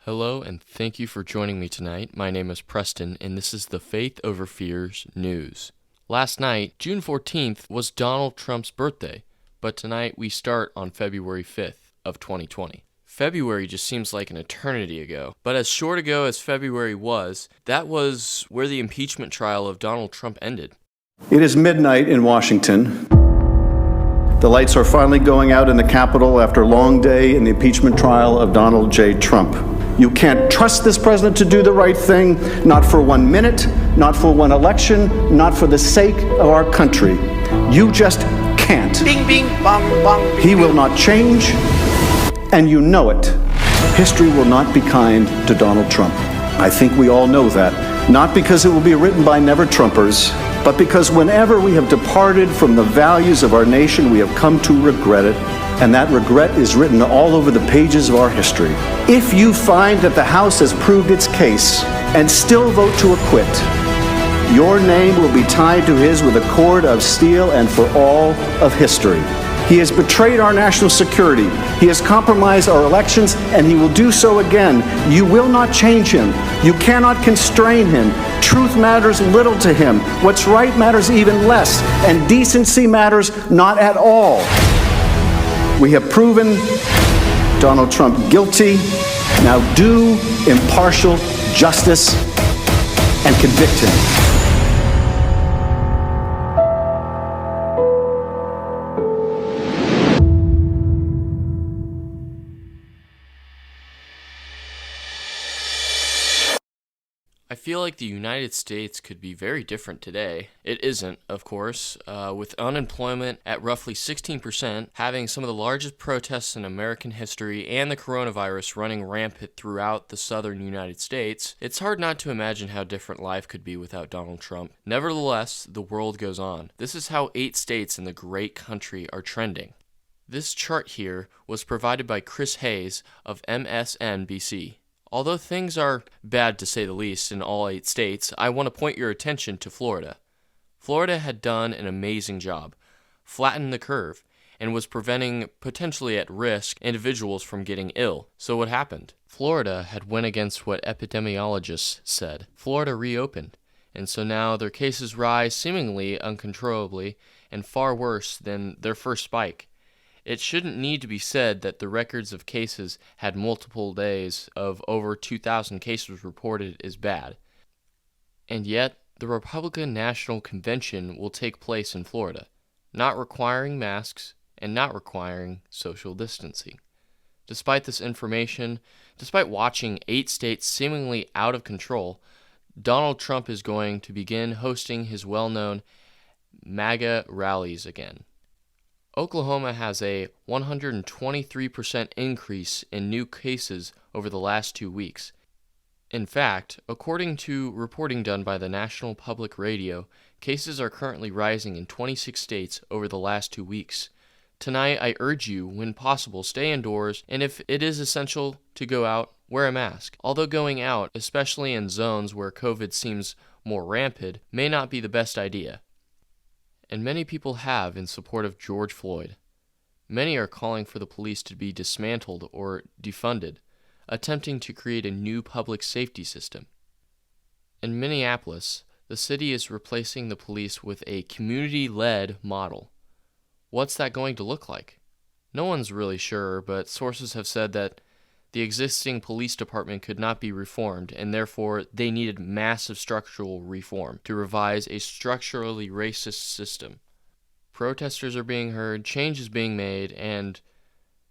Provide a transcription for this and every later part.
Hello, and thank you for joining me tonight. My name is Preston, and this is the Faith Over Fears news. Last night, June 14th, was Donald Trump's birthday, but tonight we start on February 5th of 2020. February just seems like an eternity ago, but as short ago as February was, that was where the impeachment trial of Donald Trump ended. It is midnight in Washington. The lights are finally going out in the Capitol after a long day in the impeachment trial of Donald J. Trump. You can't trust this president to do the right thing, not for 1 minute, not for one election, not for the sake of our country. You just can't. Bing, bing, bong, bong. He will not change, and you know it. History will not be kind to Donald Trump. I think we all know that, not because it will be written by never-Trumpers, but because whenever we have departed from the values of our nation, we have come to regret it, and that regret is written all over the pages of our history. If you find that the House has proved its case and still vote to acquit, your name will be tied to his with a cord of steel and for all of history. He has betrayed our national security. He has compromised our elections, and he will do so again. You will not change him. You cannot constrain him. Truth matters little to him. What's right matters even less, and decency matters not at all. We have proven Donald Trump guilty. Now do impartial justice and convict him. I feel like the United States could be very different today. It isn't, of course, with unemployment at roughly 16%, having some of the largest protests in American history, and the coronavirus running rampant throughout the southern United States. It's hard not to imagine how different life could be without Donald Trump. Nevertheless, the world goes on. This is how 8 states in the great country are trending. This chart here was provided by Chris Hayes of MSNBC. Although things are bad to say the least in all 8 states, I want to point your attention to Florida. Florida had done an amazing job, flattened the curve, and was preventing potentially at risk individuals from getting ill. So what happened? Florida had went against what epidemiologists said. Florida reopened, and so now their cases rise seemingly uncontrollably and far worse than their first spike. It shouldn't need to be said that the records of cases had multiple days of over 2,000 cases reported is bad. And yet, the Republican National Convention will take place in Florida, not requiring masks and not requiring social distancing. Despite this information, despite watching 8 states seemingly out of control, Donald Trump is going to begin hosting his well-known MAGA rallies again. Oklahoma has a 123% increase in new cases over the last 2 weeks. In fact, according to reporting done by the National Public Radio, cases are currently rising in 26 states over the last 2 weeks. Tonight, I urge you, when possible, stay indoors, and if it is essential to go out, wear a mask. Although going out, especially in zones where COVID seems more rampant, may not be the best idea. And many people have in support of George Floyd. Many are calling for the police to be dismantled or defunded, attempting to create a new public safety system. In Minneapolis, the city is replacing the police with a community-led model. What's that going to look like? No one's really sure, but sources have said that the existing police department could not be reformed, and therefore they needed massive structural reform to revise a structurally racist system. Protesters are being heard, change is being made, and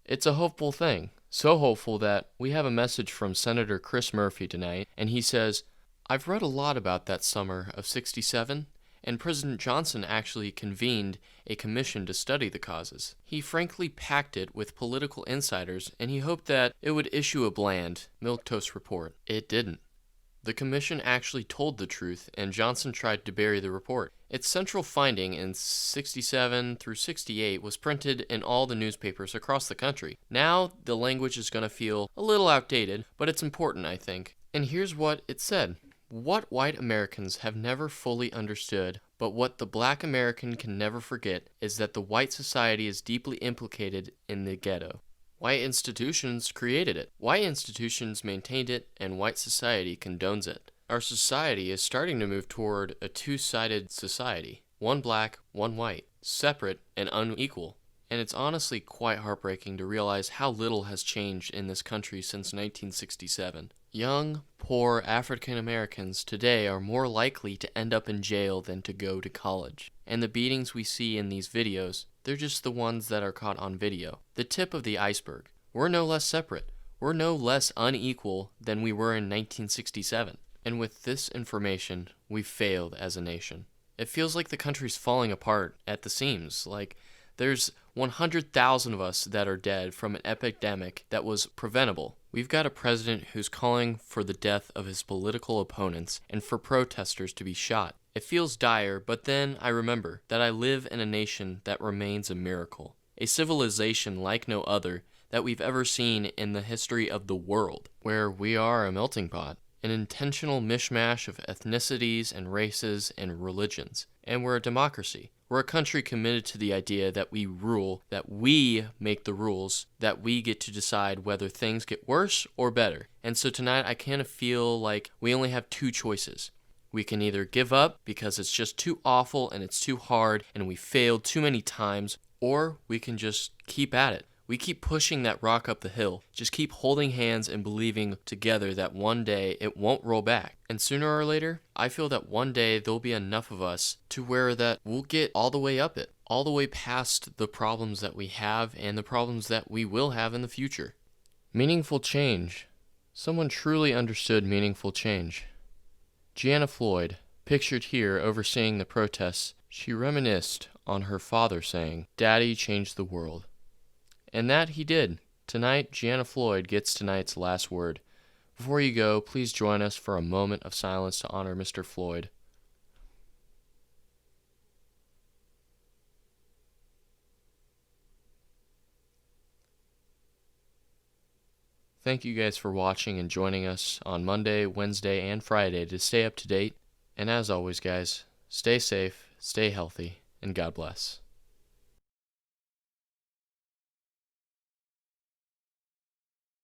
it's a hopeful thing. So hopeful that we have a message from Senator Chris Murphy tonight, and he says, "I've read a lot about that summer of '67, and President Johnson actually convened a commission to study the causes. He frankly packed it with political insiders, and he hoped that it would issue a bland, milquetoast report. It didn't. The commission actually told the truth, and Johnson tried to bury the report. Its central finding in '67 through '68 was printed in all the newspapers across the country. Now, the language is going to feel a little outdated, but it's important, I think. And here's what it said. What white Americans have never fully understood, but what the black American can never forget, is that the white society is deeply implicated in the ghetto. White institutions created it. White institutions maintained it, and white society condones it. Our society is starting to move toward a two-sided society. One black, one white, separate and unequal. And it's honestly quite heartbreaking to realize how little has changed in this country since 1967. Young, poor African Americans today are more likely to end up in jail than to go to college. And the beatings we see in these videos, they're just the ones that are caught on video. The tip of the iceberg. We're no less separate. We're no less unequal than we were in 1967. And with this information, we've failed as a nation. It feels like the country's falling apart at the seams. Like there's 100,000 of us that are dead from an epidemic that was preventable. We've got a president who's calling for the death of his political opponents and for protesters to be shot. It feels dire, but then I remember that I live in a nation that remains a miracle. A civilization like no other that we've ever seen in the history of the world, where we are a melting pot. An intentional mishmash of ethnicities and races and religions. And we're a democracy. We're a country committed to the idea that we rule, that we make the rules, that we get to decide whether things get worse or better. And so tonight I kind of feel like we only have two choices. We can either give up because it's just too awful and it's too hard and we failed too many times, or we can just keep at it. We keep pushing that rock up the hill, just keep holding hands and believing together that one day it won't roll back. And sooner or later, I feel that one day there'll be enough of us to where that we'll get all the way up it, all the way past the problems that we have and the problems that we will have in the future. Meaningful change. Someone truly understood meaningful change. Gianna Floyd, pictured here overseeing the protests, she reminisced on her father saying, "Daddy changed the world." And that he did. Tonight, Gianna Floyd gets tonight's last word. Before you go, please join us for a moment of silence to honor Mr. Floyd. Thank you guys for watching and joining us on Monday, Wednesday, and Friday to stay up to date. And as always, guys, stay safe, stay healthy, and God bless.